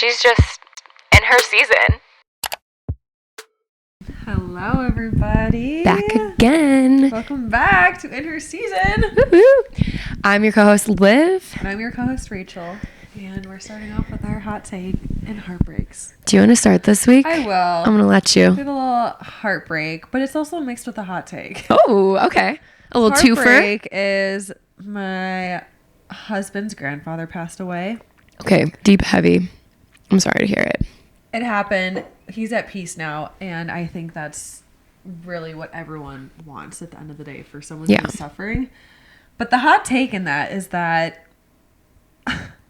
she's just in her season. Hello, everybody. Back again. Welcome back to In Her Season. Woo-hoo. I'm your co-host, Liv. And I'm your co-host, Rachel. And we're starting off with our hot take and heartbreaks. Do you want to start this week? I will. I'm going to let you. We have a little heartbreak, but it's also mixed with a hot take. Oh, okay. A little twofer. Heartbreak is my husband's grandfather passed away. Okay, deep, heavy. I'm sorry to hear it. It happened. He's at peace now, and I think that's really what everyone wants at the end of the day, for someone who's suffering. But the hot take in that is that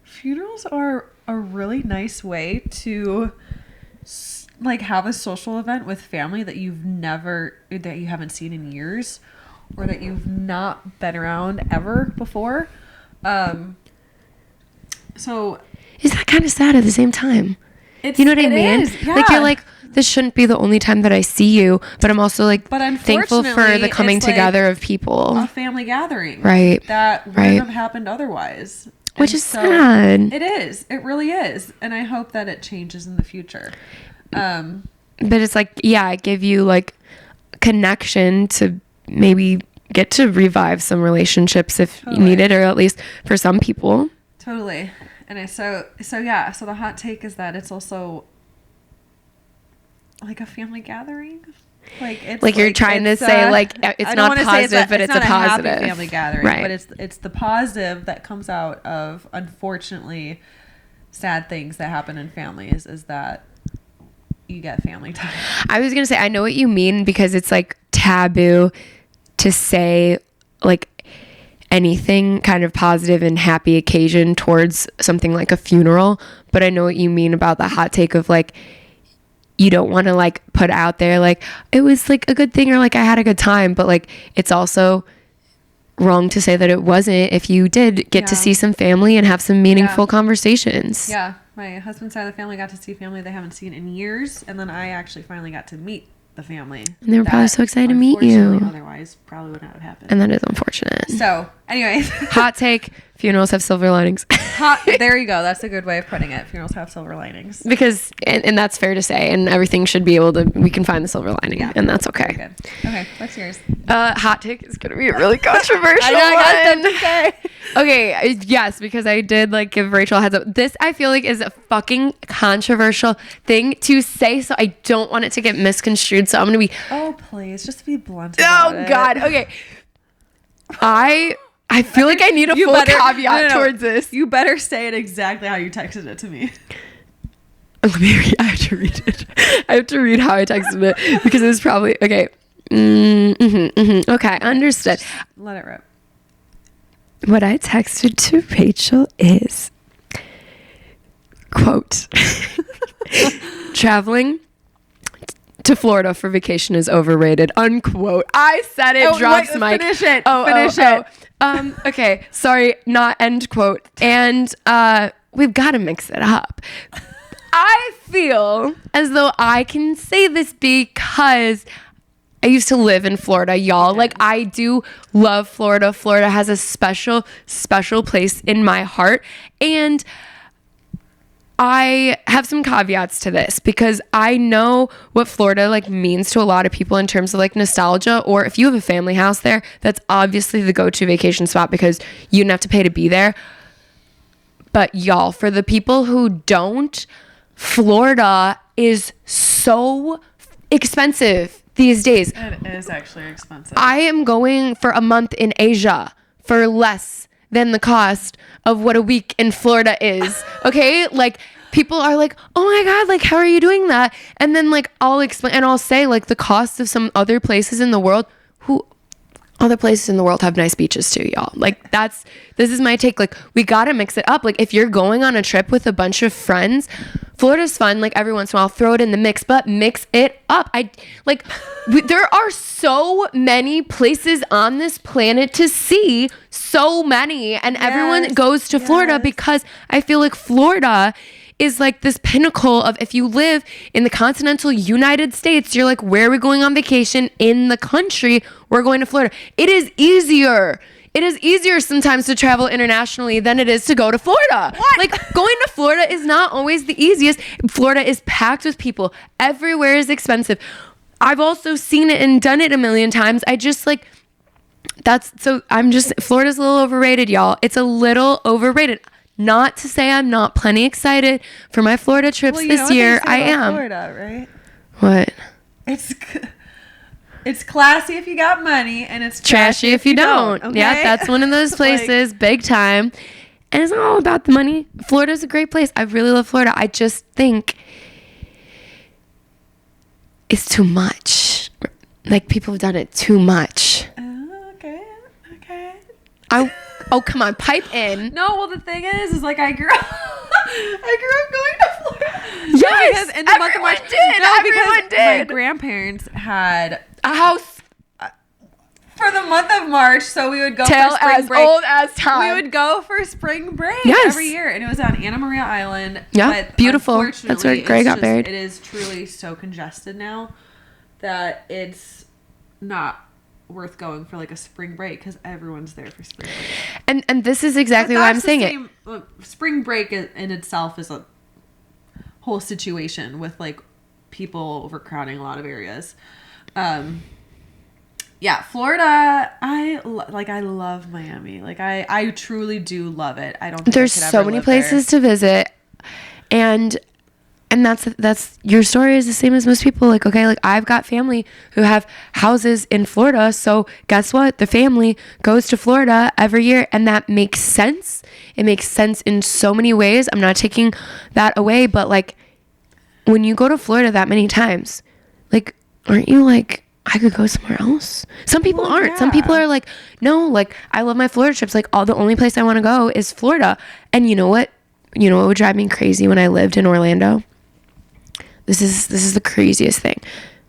funerals are a really nice way to like have a social event with family that you haven't seen in years, or that you've not been around ever before. So is that kind of sad at the same time? You know what I mean? Yeah. Like, you're like, this shouldn't be the only time that I see you, but I'm also like thankful for the coming together of people. A family gathering. Right. That wouldn't have happened otherwise. Which is sad. It is. It really is. And I hope that it changes in the future. But it's like, yeah, I give you like connection to maybe get to revive some relationships if you need it, or at least for some people. Totally. And so the hot take is that it's also like a family gathering. Like you're trying to say like it's not positive, but it's a positive happy family gathering. Right. But it's the positive that comes out of, unfortunately, sad things that happen in families is that you get family time. I was gonna say, I know what you mean, because it's like taboo to say like anything kind of positive and happy occasion towards something like a funeral. But I know what you mean about the hot take of like, you don't want to like put out there like it was like a good thing, or like I had a good time, but like it's also wrong to say that it wasn't if you did get to see some family and have some meaningful conversations. Yeah, my husband's side of the family got to see family they haven't seen in years, and then I actually finally got to meet the family. And they were probably so excited to meet you. Otherwise, probably would not have happened. And that is unfortunate. So, anyways. Hot take, funerals have silver linings. There you go. That's a good way of putting it. Funerals have silver linings. Because, and that's fair to say, and everything should be able to, we can find the silver lining, and that's okay. Very good. Okay, what's yours? Hot take is going to be a really controversial I got something to say. Okay, yes, because I did like give Rachel a heads up. This, I feel like, is a fucking controversial thing to say, so I don't want it to get misconstrued, so I'm going to be... Oh, please, just be blunt about it. God, okay. I feel like I need a full caveat towards this. You better say it exactly how you texted it to me. Let me read. I have to read it. I have to read how I texted it, because it was probably... Okay. Okay, understood. Let it rip. What I texted to Rachel is, quote, traveling to Florida for vacation is overrated, unquote. I said it, drops mic. Finish it. Okay, sorry, not end quote. And we've got to mix it up. I feel as though I can say this because I used to live in Florida, y'all. Okay. Like, I do love Florida. Florida has a special, special place in my heart. And I have some caveats to this, because I know what Florida like means to a lot of people in terms of like nostalgia, or if you have a family house there, that's obviously the go-to vacation spot because you don't have to pay to be there. But y'all, for the people who don't, Florida is so expensive these days. It is actually expensive. I am going for a month in Asia for less than the cost of what a week in Florida is. Okay? Like, people are like, oh my God, like, how are you doing that? And then like, I'll explain and I'll say like the cost of some other places in the world. Other places in the world have nice beaches too, y'all. Like, this is my take. Like, we gotta mix it up. Like, if you're going on a trip with a bunch of friends, Florida's fun. Like, every once in a while, throw it in the mix, but mix it up. There are so many places on this planet to see, so many, and everyone goes to Florida because I feel like Florida is like this pinnacle of, if you live in the continental United States, you're like, where are we going on vacation in the country? We're going to Florida. It is easier it is easier sometimes to travel internationally than it is to go to Florida. What? Like, going to Florida is not always the easiest. Florida is packed with people. Everywhere is expensive. I've also seen it and done it a million times. I just like, Florida's a little overrated, y'all. It's a little overrated. Not to say I'm not plenty excited for my Florida trips this year. I am. Florida, right? What? It's classy if you got money, and it's Trashy if you don't. Okay? Yeah, that's one of those places, big time. And it's not all about the money. Florida's a great place. I really love Florida. I just think it's too much. Like, people have done it too much. Okay. Oh, come on, pipe in. No, well, the thing is like I grew up going to Florida. Yes, in the month of March. Everyone did. My grandparents had A house for the month of March, so we would go tale for spring as break. old as time. We would go for spring break every year, and it was on Anna Maria Island. Yeah, but beautiful. That's where Gray got married. It is truly so congested now that it's not worth going for like a spring break because everyone's there for spring break. And this is exactly why I'm saying it. Spring break in itself is a whole situation with like people overcrowding a lot of areas. Yeah, Florida, I love Miami. Like I truly do love it. I don't think There's I could so ever many live places to visit, and that's your story is the same as most people. Like, okay, like I've got family who have houses in Florida, so guess what? The family goes to Florida every year, and that makes sense. It makes sense in so many ways. I'm not taking that away, but like when you go to Florida that many times, like, aren't you like, I could go somewhere else? Some people aren't. Yeah. Some people are like, no, like I love my Florida trips. Like the only place I want to go is Florida. And you know what? You know what would drive me crazy when I lived in Orlando? This is the craziest thing.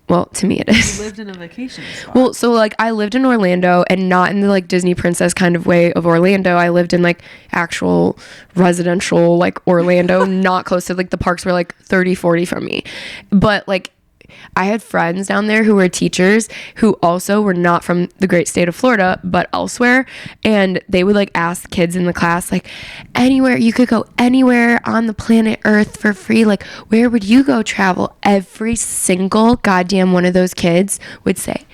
Well, to me it is. You lived in a vacation spot. Well, so like I lived in Orlando, and not in the like Disney princess kind of way of Orlando. I lived in like actual residential like Orlando, not close to like the parks were like 30, 40 from me. But like I had friends down there who were teachers who also were not from the great state of Florida, but elsewhere. And they would like ask kids in the class, like, anywhere, you could go anywhere on the planet Earth for free. Like, where would you go travel? Every single goddamn one of those kids would say,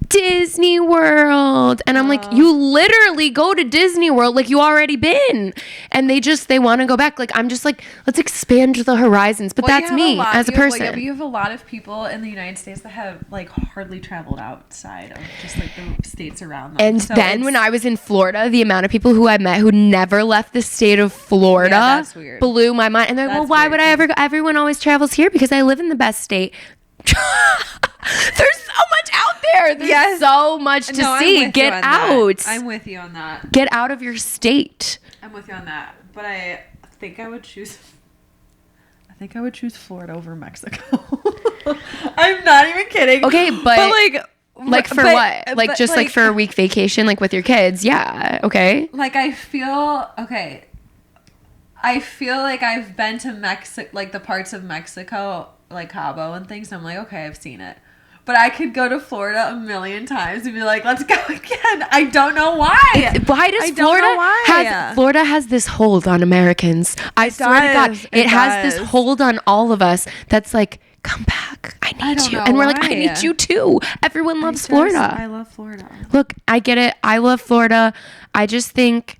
Disney World. And I'm like, you literally go to Disney World, like you already been. And they want to go back. Like, I'm just like, let's expand the horizons. But that's me as a person. You have a lot of people in the United States that have like hardly traveled outside of just like the states around them. And so then when I was in Florida, the amount of people who I met who never left the state of Florida blew my mind. And they're like, well, why would I ever go? Everyone always travels here because I live in the best state. There's so much out there. There's so much to see. Get out. I'm with you on that. Get out of your state. I'm with you on that. But I think I would choose Florida over Mexico. I'm not even kidding. Okay, but like for what? Like just like for a week vacation, like with your kids? Yeah. Okay. Like I feel like I've been to Mexico, like the parts of Mexico, like Cabo and things. I'm like, okay, I've seen it. But I could go to Florida a million times and be like, let's go again. I don't know why. Why does Florida has this hold on Americans? I swear to God, it has this hold on all of us that's like, come back. I need you. And we're like, I need you too. Everyone loves Florida. I love Florida. Look, I get it. I love Florida. I just think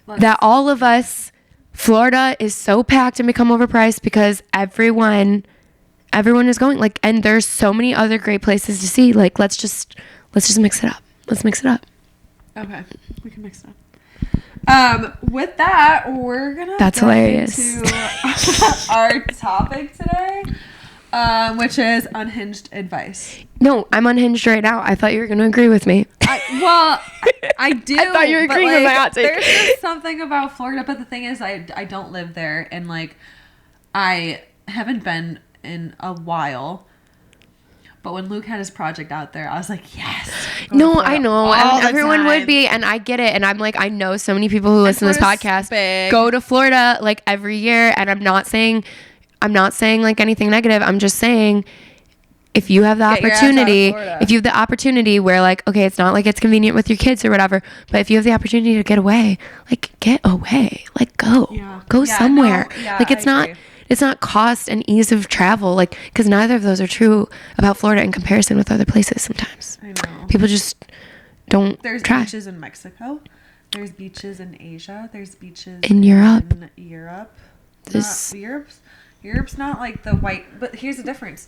that all of us, Florida is so packed and become overpriced because everyone is going, like, and there's so many other great places to see. Like, let's just mix it up. Let's mix it up. Okay, we can mix it up. With that, we're gonna That's hilarious. Into our topic today, which is unhinged advice. No, I'm unhinged right now. I thought you were going to agree with me. I do. I thought you were agreeing with my hot take. There's just something about Florida, but the thing is, I don't live there, and like, I haven't been in a while. But when Luke had his project out there, I was like, yes. No, I know. And everyone would be. And I get it. And I'm like, I know so many people who listen to this podcast go to Florida like every year. And I'm not saying like anything negative. I'm just saying if you have the Get your ass out of opportunity, Florida. if you have the opportunity where like, okay, it's not like it's convenient with your kids or whatever, but if you have the opportunity to get away, like get away, like go Yeah, somewhere. no, yeah, Like it's I not, agree. it's not cost and ease of travel. Like, cause neither of those are true about Florida in comparison with other places. Sometimes I know. people just don't There's try. beaches in Mexico. There's beaches in Asia. There's beaches In Europe. In Europe. Europe's not like the white, but here's the difference.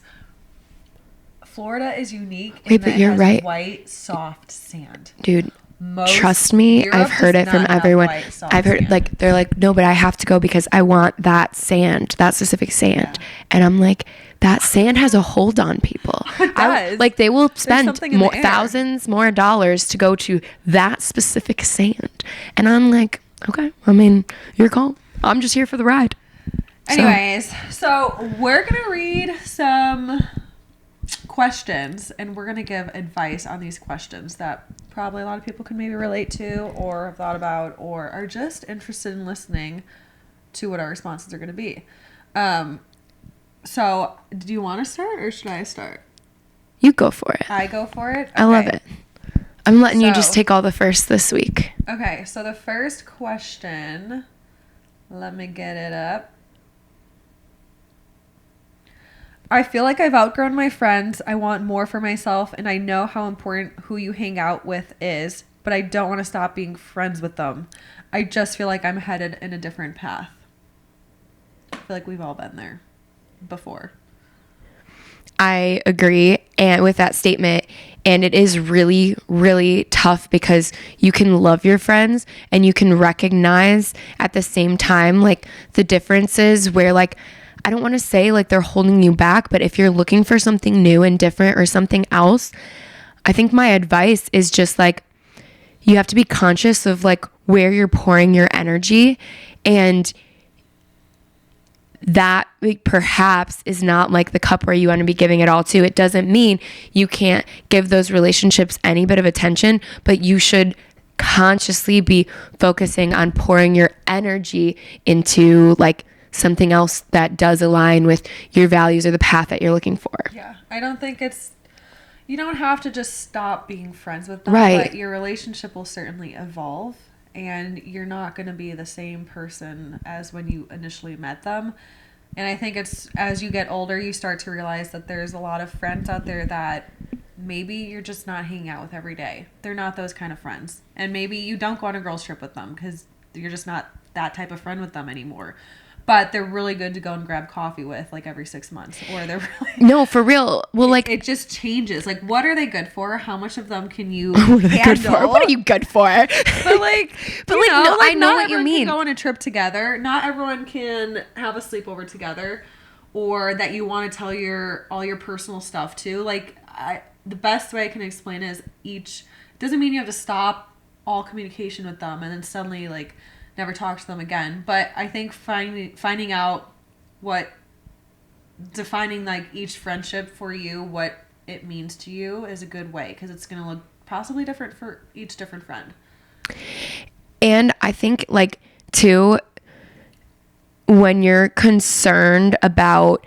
Florida is unique in Wait, but that it you're has right. white, soft sand. Dude, Most trust me, Europe I've heard does it from not have everyone. white, soft I've heard sand. like they're like, no, but I have to go because I want that sand, that specific sand. Yeah. And I'm like, that sand has a hold on people. It does. Like they will spend something in the more air. thousands more dollars to go to that specific sand. And I'm like, okay, I mean, your call. I'm just here for the ride. So- Anyways, so we're gonna read some questions and we're gonna give advice on these questions that probably a lot of people can maybe relate to or have thought about or are just interested in listening to what our responses are gonna be. So do you want to start or should I start? You go for it. I go for it. I love Okay. it. I'm letting you just So- take all the first this week. Okay, so the first question, let me get it up. I feel like I've outgrown my friends. I want more for myself, and I know how important who you hang out with is, but I don't want to stop being friends with them. I just feel like I'm headed in a different path. I feel like we've all been there before. I agree and with that statement, and it is really, really tough because you can love your friends and you can recognize at the same time like the differences where like I don't want to say like they're holding you back, but if you're looking for something new and different or something else, I think my advice is just like you have to be conscious of like where you're pouring your energy, and that like, perhaps is not like the cup where you want to be giving it all to. It doesn't mean you can't give those relationships any bit of attention, but you should consciously be focusing on pouring your energy into like something else that does align with your values or the path that you're looking for. Yeah, I don't think you don't have to just stop being friends with them, Right. but your relationship will certainly evolve and you're not going to be the same person as when you initially met them. And I think it's as you get older, you start to realize that there's a lot of friends out there that maybe you're just not hanging out with every day. They're not those kind of friends. And maybe you don't go on a girls trip with them because you're just not that type of friend with them anymore. But they're really good to go and grab coffee with like every 6 months. Or they're really... No, for real. Well, like, It just changes. Like, what are they good for? How much of them can you what are they good handle? for? What are you good for? But like, But, you like, no, I know not what you everyone mean. Can go on a trip together. Not everyone can have a sleepover together, or that you want to tell all your personal stuff to. Like, the best way I can explain is doesn't mean you have to stop all communication with them and then suddenly like never talk to them again. But I think finding out defining like each friendship for you, what it means to you is a good way because it's going to look possibly different for each different friend. And I think like too, when you're concerned about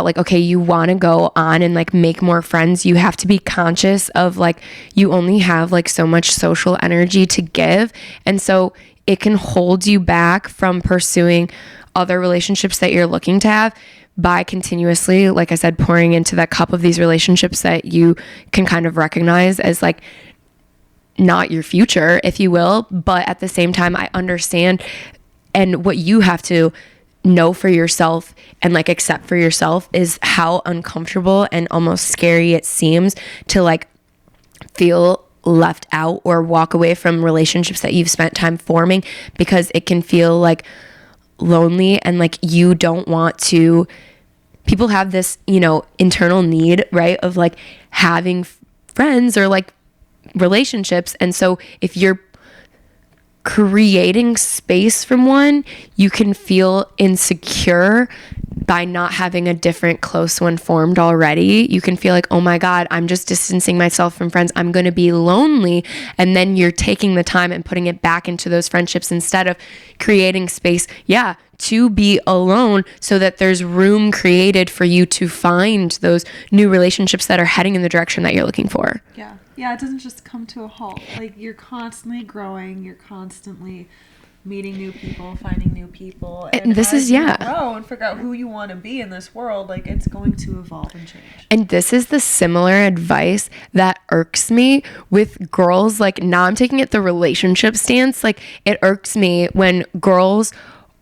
like, okay, you want to go on and like make more friends, you have to be conscious of like, you only have like so much social energy to give. And so it can hold you back from pursuing other relationships that you're looking to have by continuously, like I said, pouring into that cup of these relationships that you can kind of recognize as like not your future, if you will. But at the same time, I understand, and what you have to know for yourself and like accept for yourself is how uncomfortable and almost scary it seems to like feel left out or walk away from relationships that you've spent time forming, because it can feel like lonely and like you don't want to. People have this, internal need, right, of like having friends or like relationships. And so if you're creating space from one, you can feel insecure by not having a different close one formed already, you can feel like, oh my God, I'm just distancing myself from friends. I'm going to be lonely. And then you're taking the time and putting it back into those friendships instead of creating space, to be alone so that there's room created for you to find those new relationships that are heading in the direction that you're looking for. Yeah. Yeah, it doesn't just come to a halt. Like, you're constantly growing, you're constantly meeting new people, finding new people, and this as is you grow and figure out who you want to be in this world, like, it's going to evolve and change. And this is the similar advice that irks me with girls. Like, now I'm taking it the relationship stance. Like, it irks me when girls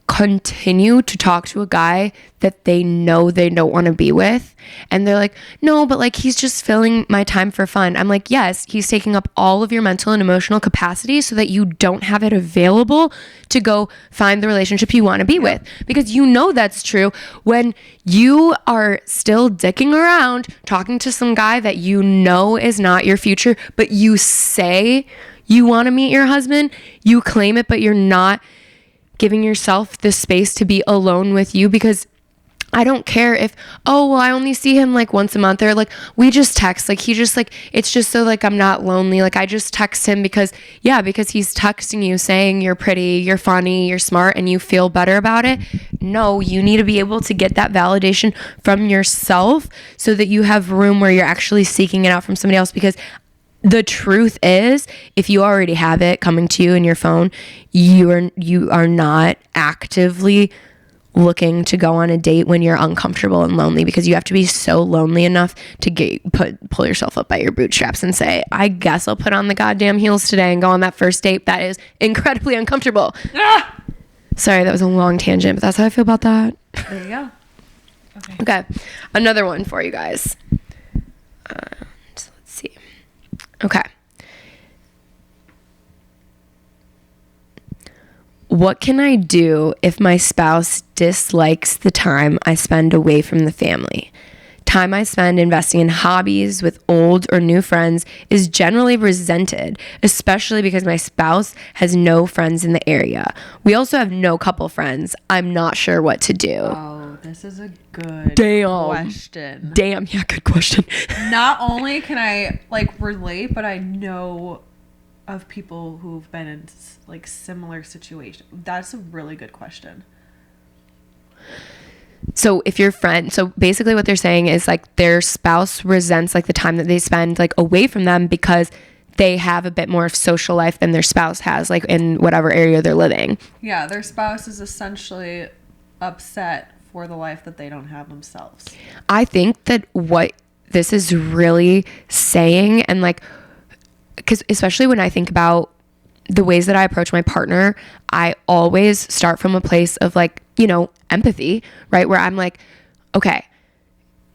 continue to talk to a guy that they know they don't want to be with, and they're like, no, but like, he's just filling my time for fun. I'm like, yes, he's taking up all of your mental and emotional capacity so that you don't have it available to go find the relationship you want to be with, because you know that's true when you are still dicking around talking to some guy that you know is not your future, but you say you want to meet your husband, you claim it, but you're not giving yourself the space to be alone with you. Because I don't care if, oh, well, I only see him like once a month, or like we just text, like he just like, it's just so like I'm not lonely, like I just text him because he's texting you saying you're pretty, you're funny, you're smart, and you feel better about it. No, you need to be able to get that validation from yourself so that you have room where you're actually seeking it out from somebody else. Because the truth is, if you already have it coming to you in your phone, you are not actively looking to go on a date when you're uncomfortable and lonely, because you have to be so lonely enough to pull yourself up by your bootstraps and say, I guess I'll put on the goddamn heels today and go on that first date that is incredibly uncomfortable. Sorry, that was a long tangent, but that's how I feel about that. There you go. Okay. Another one for you guys. So let's see. Okay. What can I do if my spouse dislikes the time I spend away from the family? Time I spend investing in hobbies with old or new friends is generally resented, especially because my spouse has no friends in the area. We also have no couple friends. I'm not sure what to do. Oh, this is a good question. Damn, yeah, good question. Not only can I like relate, but I know of people who've been in like similar situations. That's a really good question. So if your friend, so basically what they're saying is like their spouse resents like the time that they spend like away from them because they have a bit more of social life than their spouse has, like in whatever area they're living. Yeah, their spouse is essentially upset for the life that they don't have themselves. I think that what this is really saying, and like, because especially when I think about the ways that I approach my partner, I always start from a place of like, you know, empathy, right? Where I'm like, okay,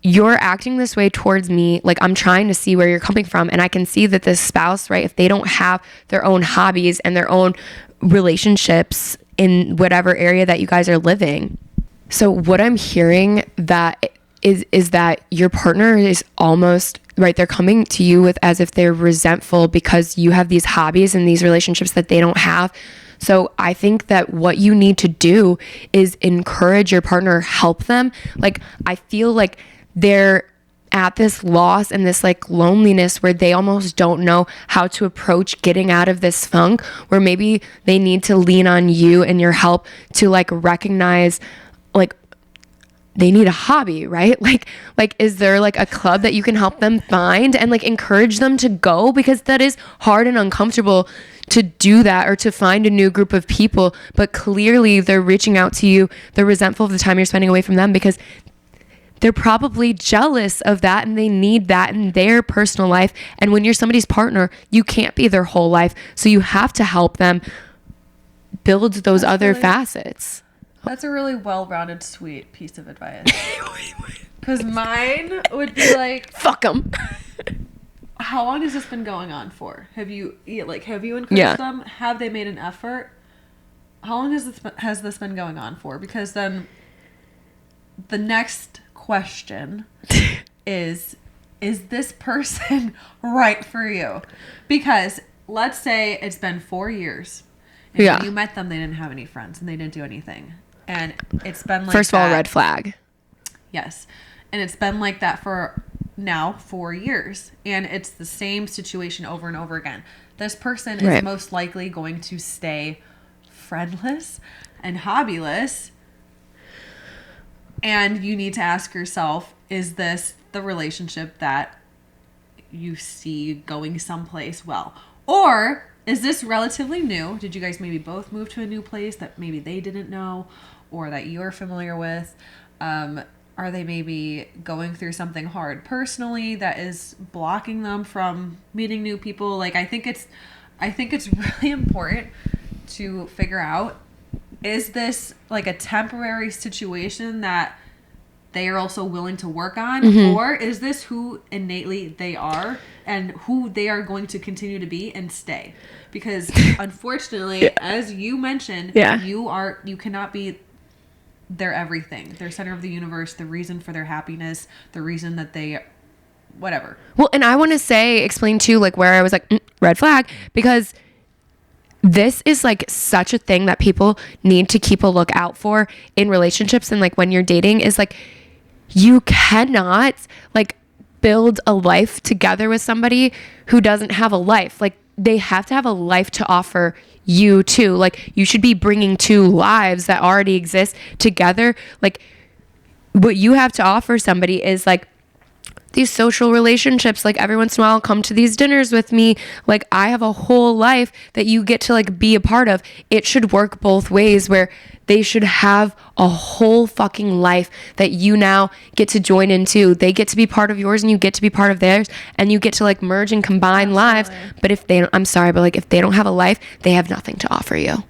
you're acting this way towards me. Like, I'm trying to see where you're coming from. And I can see that this spouse, right, if they don't have their own hobbies and their own relationships in whatever area that you guys are living. So what I'm hearing that is that your partner is almost, right, they're coming to you with as if they're resentful because you have these hobbies and these relationships that they don't have. So I think that what you need to do is encourage your partner, help them. Like, I feel like they're at this loss and this like loneliness where they almost don't know how to approach getting out of this funk, where maybe they need to lean on you and your help to like recognize like they need a hobby, right? Like is there like a club that you can help them find and like encourage them to go? Because that is hard and uncomfortable to do that, or to find a new group of people, but clearly they're reaching out to you. They're resentful of the time you're spending away from them because they're probably jealous of that and they need that in their personal life. And when you're somebody's partner, you can't be their whole life. So you have to help them build those other facets. That's a really well-rounded, sweet piece of advice. Because mine would be like, fuck them. How long has this been going on for? Have you encouraged them? Have they made an effort? How long has this been going on for? Because then the next question is this person right for you? Because let's say it's been 4 years. And when you met them, they didn't have any friends and they didn't do anything. And it's been like, first of all, red flag. Yes. And it's been like that for now 4 years. And it's the same situation over and over again. This person is most likely going to stay friendless and hobbyless. And you need to ask yourself, is this the relationship that you see going someplace well? Or is this relatively new? Did you guys maybe both move to a new place that maybe they didn't know or that you're familiar with? Are they maybe going through something hard personally that is blocking them from meeting new people? Like, I think it's really important to figure out, is this like a temporary situation that they are also willing to work on? Mm-hmm. Or is this who innately they are and who they are going to continue to be and stay? Because unfortunately, as you mentioned, you cannot be their everything, their center of the universe, the reason for their happiness, the reason that they, whatever. Well, and I want to explain too, like where I was like, red flag, because this is like such a thing that people need to keep a lookout for in relationships. And like when you're dating is like, you cannot like build a life together with somebody who doesn't have a life. Like they have to have a life to offer you too. Like you should be bringing two lives that already exist together. Like what you have to offer somebody is like these social relationships, like every once in a while come to these dinners with me. Like I have a whole life that you get to like be a part of. It should work both ways, where they should have a whole fucking life that you now get to join into. They get to be part of yours and you get to be part of theirs, and you get to like merge and combine lives. But if they don't, I'm sorry, but like if they don't have a life, they have nothing to offer you.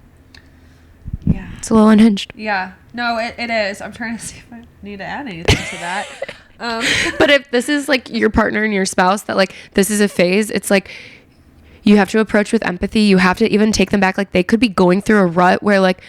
Yeah. It's a little unhinged. Yeah. No, it is. I'm trying to see if I need to add anything to that. But if this is like your partner and your spouse, that like this is a phase, it's like you have to approach with empathy. You have to even take them back. Like they could be going through a rut where like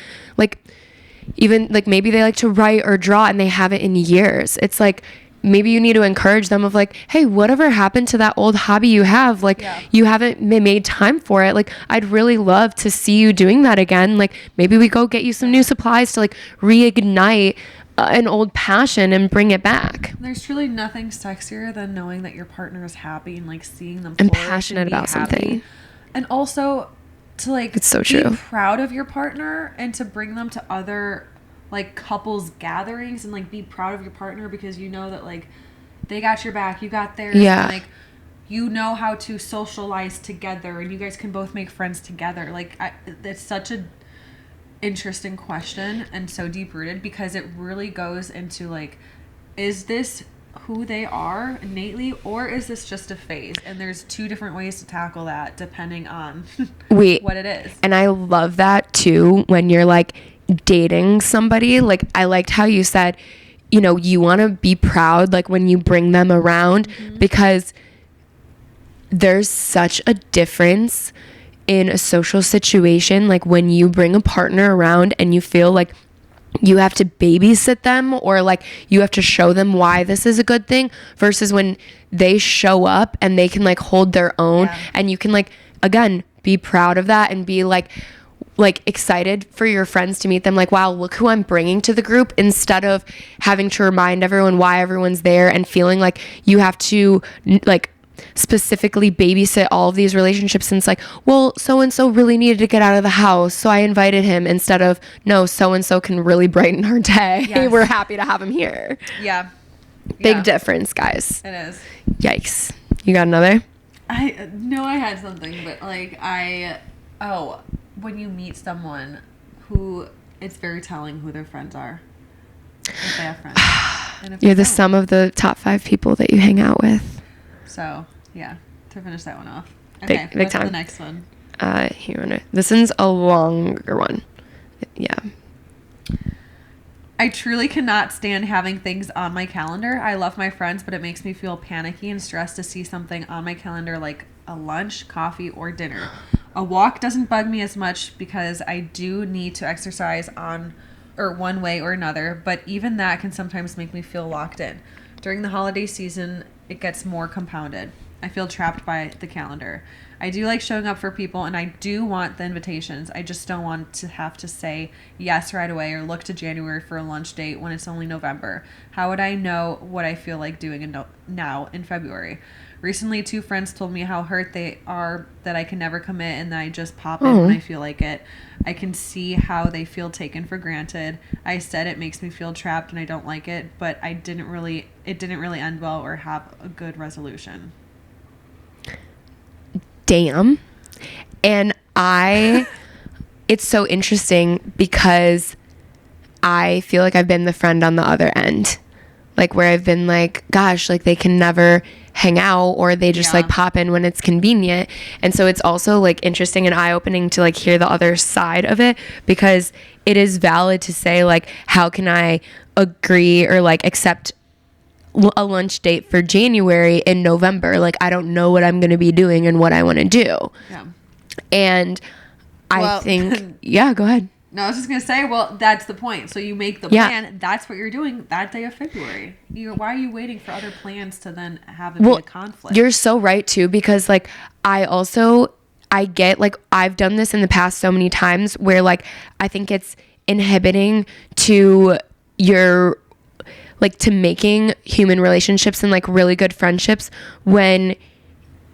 even like maybe they like to write or draw and they haven't in years. It's like maybe you need to encourage them of like, hey, whatever happened to that old hobby you have? Like you haven't made time for it. Like I'd really love to see you doing that again. Like maybe we go get you some new supplies to like reignite an old passion and bring it back. There's truly nothing sexier than knowing that your partner is happy and like seeing them and passionate about something. And also to like it's so true. Be proud of your partner and to bring them to other like couples gatherings and like be proud of your partner because you know that like they got your back, you got theirs. Yeah. And, like you know how to socialize together and you guys can both make friends together. Like it's such a interesting question and so deep rooted because it really goes into like, is this who they are innately or is this just a phase? And there's two different ways to tackle that depending on what it is. And I love that too when you're like dating somebody. Like I liked how you said, you know, you want to be proud like when you bring them around because there's such a difference in a social situation, like when you bring a partner around and you feel like you have to babysit them or like you have to show them why this is a good thing versus when they show up and they can like hold their own and you can like again be proud of that and be like excited for your friends to meet them, like wow, look who I'm bringing to the group, instead of having to remind everyone why everyone's there and feeling like you have to like specifically babysit all of these relationships since like, well, so-and-so really needed to get out of the house, so I invited him, instead of no, so-and-so can really brighten our day. Yes. We're happy to have him here. Big difference, guys. It is. Yikes. You got another? I know I had something, but like when you meet someone who, it's very telling who their friends are, if they have friends. And if you're the sum of the top 5 people that you hang out with. So, yeah, to finish that one off. Okay, big what's time. The next one? This one's a longer one. Yeah. I truly cannot stand having things on my calendar. I love my friends, but it makes me feel panicky and stressed to see something on my calendar like a lunch, coffee, or dinner. A walk doesn't bug me as much because I do need to exercise one way or another, but even that can sometimes make me feel locked in. During the holiday season, it gets more compounded. I feel trapped by the calendar. I do like showing up for people, and I do want the invitations. I just don't want to have to say yes right away or look to January for a lunch date when it's only November. How would I know what I feel like doing now in February? Recently, 2 friends told me how hurt they are that I can never commit and that I just pop in when I feel like it. I can see how they feel taken for granted. I said it makes me feel trapped and I don't like it, but it didn't really end well or have a good resolution. Damn. And it's so interesting because I feel like I've been the friend on the other end. Like where I've been like, gosh, like they can never hang out or they just like pop in when it's convenient. And so it's also like interesting and eye-opening to like hear the other side of it, because it is valid to say like, how can I agree or like accept a lunch date for January in November? Like I don't know what I'm going to be doing and what I want to do. Yeah. And I think, yeah, go ahead. No, I was just going to say, well, that's the point. So you make the plan. That's what you're doing that day of February. Why are you waiting for other plans to then have it be a conflict? You're so right, too, because, like, I get, like, I've done this in the past so many times where, like, I think it's inhibiting to to making human relationships and, like, really good friendships when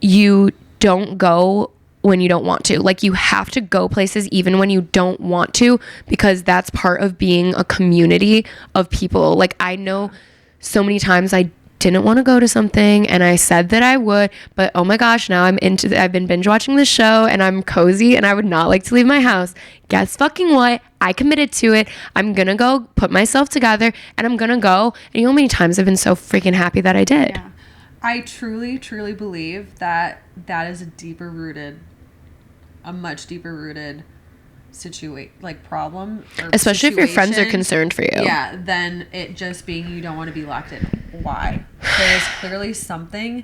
you don't go when you don't want to. Like you have to go places even when you don't want to, because that's part of being a community of people. Like I know so many times I didn't want to go to something and I said that I would, but oh my gosh, now I've been binge watching this show and I'm cozy and I would not like to leave my house. Guess fucking what? I committed to it. I'm gonna go put myself together and I'm gonna go. And you know how many times I've been so freaking happy that I did. Yeah. I truly, truly believe that is a much deeper rooted problem. Especially if your friends are concerned for you. Yeah, than it just being you don't want to be locked in. Why? There is clearly something,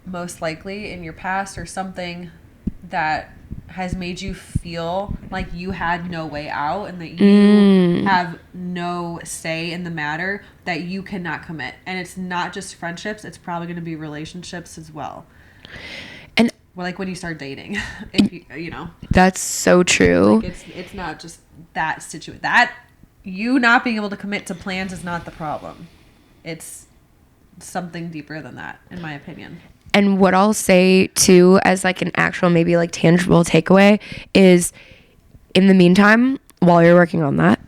most likely in your past, or something that has made you feel like you had no way out and that you have no say in the matter, that you cannot commit. And it's not just friendships, it's probably going to be relationships as well. And like when you start dating, if you know. That's so true. Like it's not just that situation. That you not being able to commit to plans is not the problem. It's something deeper than that, in my opinion. And what I'll say too, as like an actual maybe like tangible takeaway, is in the meantime, while you're working on that,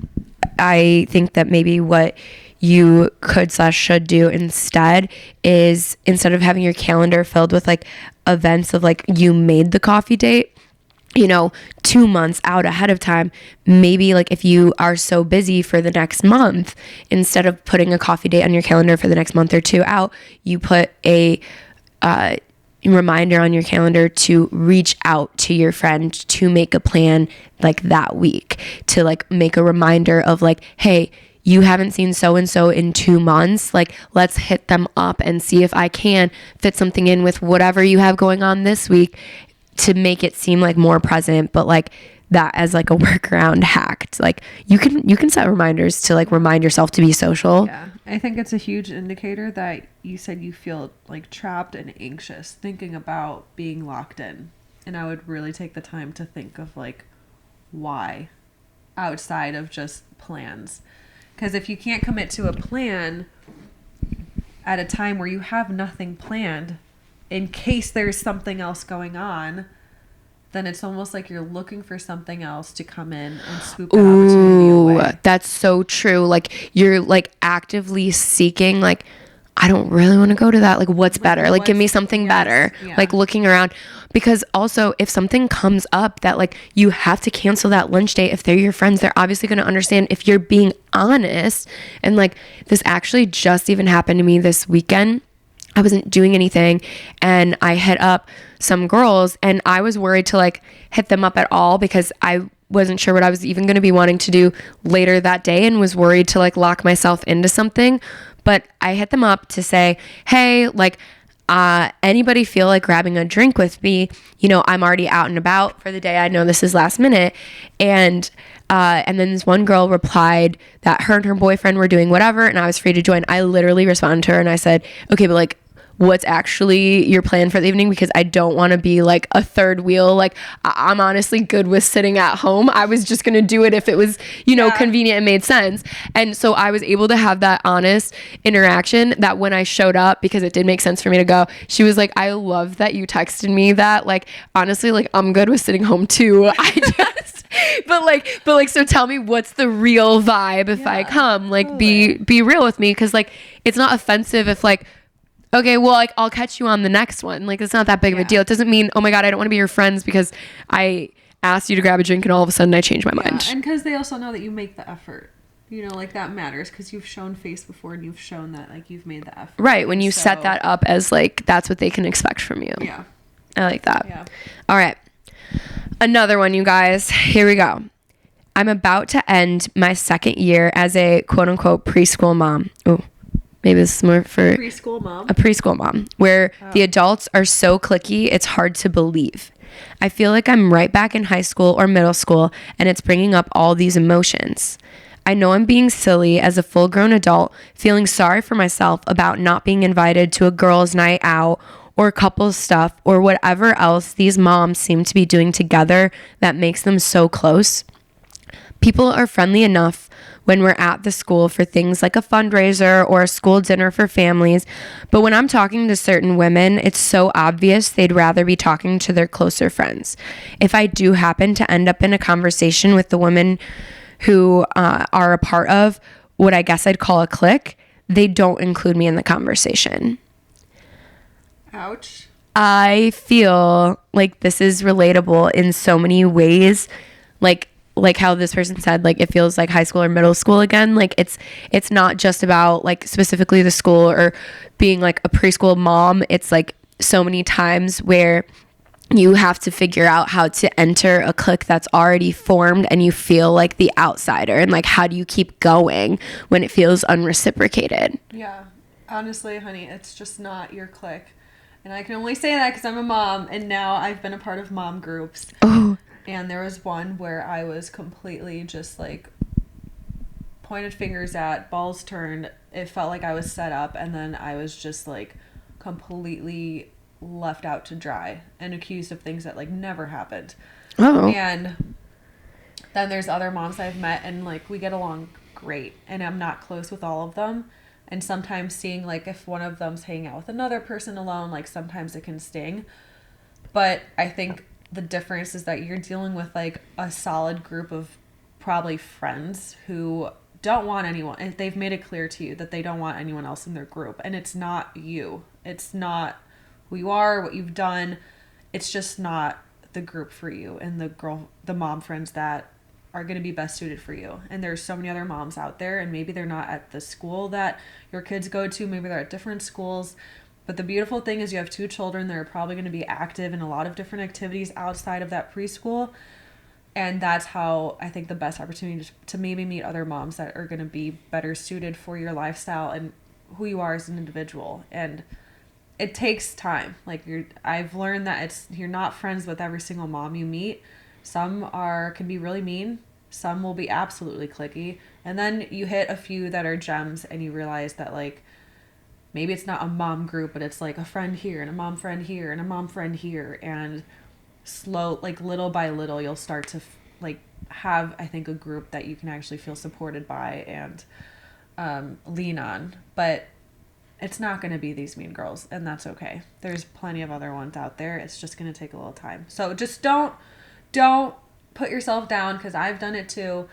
I think that maybe what you could/should do instead is, instead of having your calendar filled with like events of like you made the coffee date, 2 months out ahead of time, maybe like if you are so busy for the next month, instead of putting a coffee date on your calendar for the next month or 2 out, you put a reminder on your calendar to reach out to your friend to make a plan like that week, to like make a reminder of like, hey, you haven't seen so-and-so in 2 months. Like, let's hit them up and see if I can fit something in with whatever you have going on this week to make it seem like more present, but like that as like a workaround hack. Like you can set reminders to like remind yourself to be social. Yeah. I think it's a huge indicator that you said you feel like trapped and anxious thinking about being locked in. And I would really take the time to think of like why outside of just plans. Because if you can't commit to a plan at a time where you have nothing planned, in case there's something else going on, then it's almost like you're looking for something else to come in and swoop that opportunity away. That's so true. Like you're like actively seeking like, I don't really want to go to that. Like what's better? Like give me something better. Yeah. Like looking around. Because also if something comes up that like you have to cancel that lunch date, if they're your friends, they're obviously going to understand if you're being honest. And like this actually just even happened to me this weekend. I wasn't doing anything and I hit up some girls and I was worried to like hit them up at all because I wasn't sure what I was even going to be wanting to do later that day and was worried to like lock myself into something. But I hit them up to say, hey, like, anybody feel like grabbing a drink with me? I'm already out and about for the day. I know this is last minute. And then this one girl replied that her and her boyfriend were doing whatever and I was free to join. I literally responded to her and I said, okay, but like, what's actually your plan for the evening, because I don't want to be like a third wheel. Like I'm honestly good with sitting at home. I was just going to do it if it was, convenient and made sense. And so I was able to have that honest interaction that when I showed up, because it did make sense for me to go, she was like, I love that you texted me that. Like, honestly, like I'm good with sitting home too. But like, so tell me what's the real vibe if I come, like totally. be real with me. Cause like, it's not offensive if like, okay, well, like I'll catch you on the next one. Like it's not that big of a deal. It doesn't mean, oh my God, I don't want to be your friends because I asked you to grab a drink and all of a sudden I changed my mind. And cause they also know that you make the effort, like that matters. Cause you've shown face before and you've shown that like you've made the effort. Right. When you set that up as like, that's what they can expect from you. Yeah. I like that. Yeah. All right. Another one, you guys. Here we go. I'm about to end my second year as a quote unquote preschool mom. Ooh, maybe this is more for preschool mom. A preschool mom, where the adults are so cliquey, it's hard to believe. I feel like I'm right back in high school or middle school, and it's bringing up all these emotions. I know I'm being silly as a full-grown adult, feeling sorry for myself about not being invited to a girls' night out or couples stuff or whatever else these moms seem to be doing together that makes them so close. People are friendly enough when we're at the school for things like a fundraiser or a school dinner for families, but when I'm talking to certain women, it's so obvious they'd rather be talking to their closer friends. If I do happen to end up in a conversation with the women who are a part of what I guess I'd call a clique, they don't include me in the conversation. Ouch. I feel like this is relatable in so many ways. Like how this person said, like it feels like high school or middle school again. Like it's not just about like specifically the school or being like a preschool mom. It's like so many times where you have to figure out how to enter a clique that's already formed and you feel like the outsider, and like how do you keep going when it feels unreciprocated? Yeah. Honestly, honey, it's just not your clique. And I can only say that because I'm a mom, and now I've been a part of mom groups. Oh. And there was one where I was completely just like pointed fingers at, balls turned. It felt like I was set up, and then I was just like completely left out to dry and accused of things that like never happened. Oh. And then there's other moms I've met, and like we get along great, and I'm not close with all of them. And sometimes seeing like if one of them's hanging out with another person alone, like sometimes it can sting. But I think the difference is that you're dealing with like a solid group of probably friends who don't want anyone, and they've made it clear to you that they don't want anyone else in their group. And it's not you. It's not who you are, what you've done. It's just not the group for you and the mom friends that are going to be best suited for you. And there's so many other moms out there, and maybe they're not at the school that your kids go to. Maybe they're at different schools. But the beautiful thing is you have 2 children that are probably going to be active in a lot of different activities outside of that preschool. And that's how I think the best opportunity to maybe meet other moms that are going to be better suited for your lifestyle and who you are as an individual. And it takes time. Like I've learned that you're not friends with every single mom you meet. Some can be really mean. Some will be absolutely cliquey. And then you hit a few that are gems, and you realize that like, maybe it's not a mom group, but it's like a friend here and a mom friend here and a mom friend here. And like little by little, you'll start to like have, I think, a group that you can actually feel supported by and lean on. But it's not going to be these mean girls, and that's okay. There's plenty of other ones out there. It's just going to take a little time. So just don't put yourself down, because I've done it too.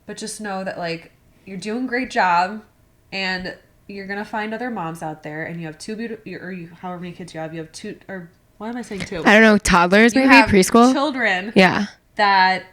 But just know that like you're doing a great job, and you're going to find other moms out there, and you have 2 however many kids you have 2, or what am I saying 2? I don't know, toddlers, maybe preschool? Children. Yeah. That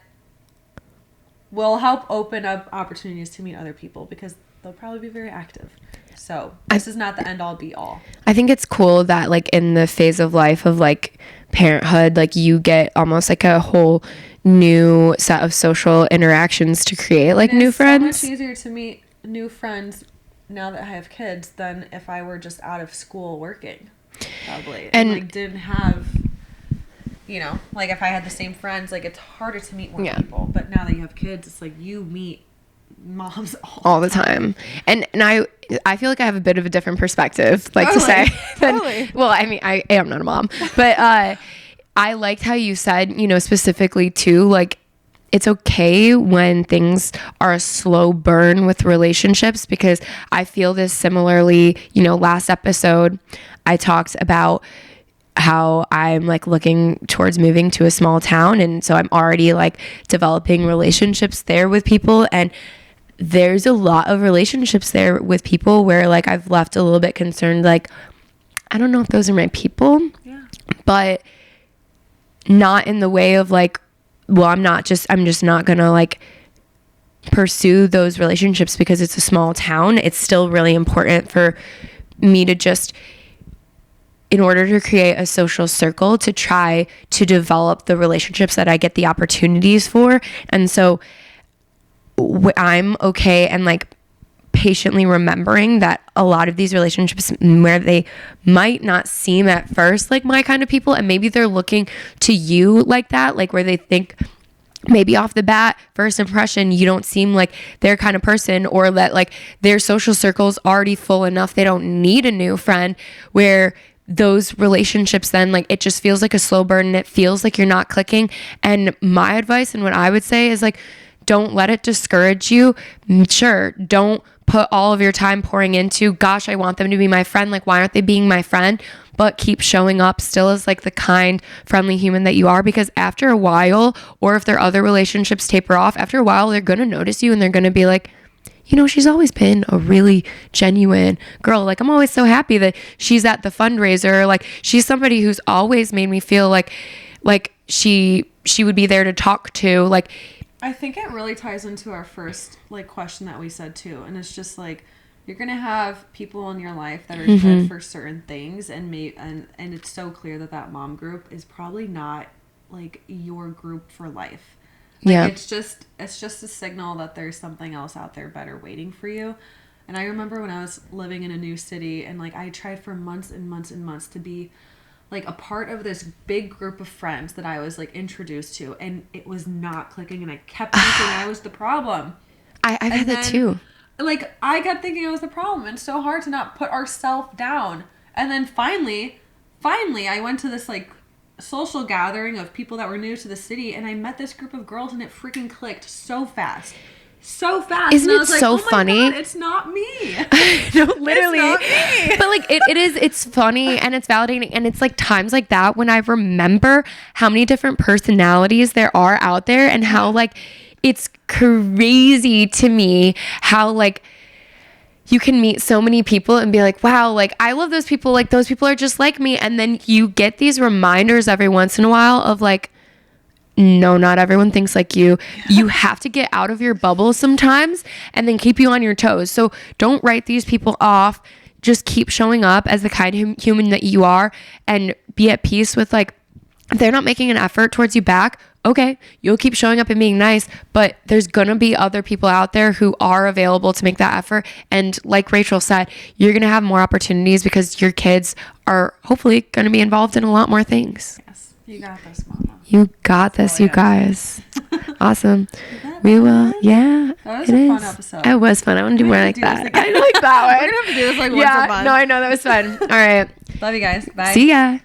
will help open up opportunities to meet other people, because they'll probably be very active. So this is not the end all be all. I think it's cool that like in the phase of life of like parenthood, like you get almost like a whole new set of social interactions to create like new friends. It's so much easier to meet new friends now that I have kids than if I were just out of school working, probably. And like didn't have, like if I had the same friends, like it's harder to meet more people. But now that you have kids, it's like you meet moms all the time. And I feel like I have a bit of a different perspective, like to say. Well, I mean, I am not a mom, but I liked how you said, you know, specifically too, like, it's okay when things are a slow burn with relationships, because I feel this similarly. You know, last episode I talked about how I'm like looking towards moving to a small town, and so I'm already like developing relationships there with people, and there's a lot of relationships there with people where like I've left a little bit concerned, like I don't know if those are my people. Yeah. But not in the way of like, well, I'm just not gonna like pursue those relationships because it's a small town. It's still really important for me to just, in order to create a social circle, to try to develop the relationships that I get the opportunities for. And so I'm okay and like patiently remembering that a lot of these relationships, where they might not seem at first like my kind of people, and maybe they're looking to you like that, like where they think maybe off the bat, first impression, you don't seem like their kind of person, or that like their social circle's already full enough, they don't need a new friend, where those relationships then like it just feels like a slow burn and it feels like you're not clicking. And my advice and what I would say is like, don't let it discourage you. Sure, don't put all of your time pouring into, gosh, I want them to be my friend, like why aren't they being my friend? But keep showing up still as like the kind, friendly human that you are, because after a while, or if their other relationships taper off, after a while they're gonna notice you and they're gonna be like, you know, she's always been a really genuine girl. Like, I'm always so happy that she's at the fundraiser. Like, she's somebody who's always made me feel like she would be there to talk to. Like, I think it really ties into our first like question that we said too, and it's just like you're gonna have people in your life that are good for certain things, and it's so clear that mom group is probably not like your group for life. Like, yeah, it's just a signal that there's something else out there better waiting for you. And I remember when I was living in a new city, and like I tried for months and months and months to be like a part of this big group of friends that I was like introduced to, and it was not clicking, and I kept thinking I was the problem. I've had that too. Like I kept thinking I was the problem, and it's so hard to not put ourselves down. And then finally I went to this like social gathering of people that were new to the city, and I met this group of girls, and it freaking clicked so fast. Isn't it so funny? God, it's not me. No, literally. It's not me. But like it's funny and it's validating, and it's like times like that when I remember how many different personalities there are out there, and how like it's crazy to me how like you can meet so many people and be like, wow, like I love those people, like those people are just like me. And then you get these reminders every once in a while of like, no, not everyone thinks like you. You have to get out of your bubble sometimes, and then keep you on your toes. So don't write these people off. Just keep showing up as the kind human that you are, and be at peace with like, if they're not making an effort towards you back, okay, you'll keep showing up and being nice, but there's gonna be other people out there who are available to make that effort. And like Rachel said, you're gonna have more opportunities because your kids are hopefully gonna be involved in a lot more things. Yes, you got this, Mama. You got this, you guys. Awesome. We will, yeah. That was a fun episode. It was fun. I want to do more like that. I like that one. We're gonna have to do this like once a month. No, I know, that was fun. All right. Love you guys. Bye. See ya.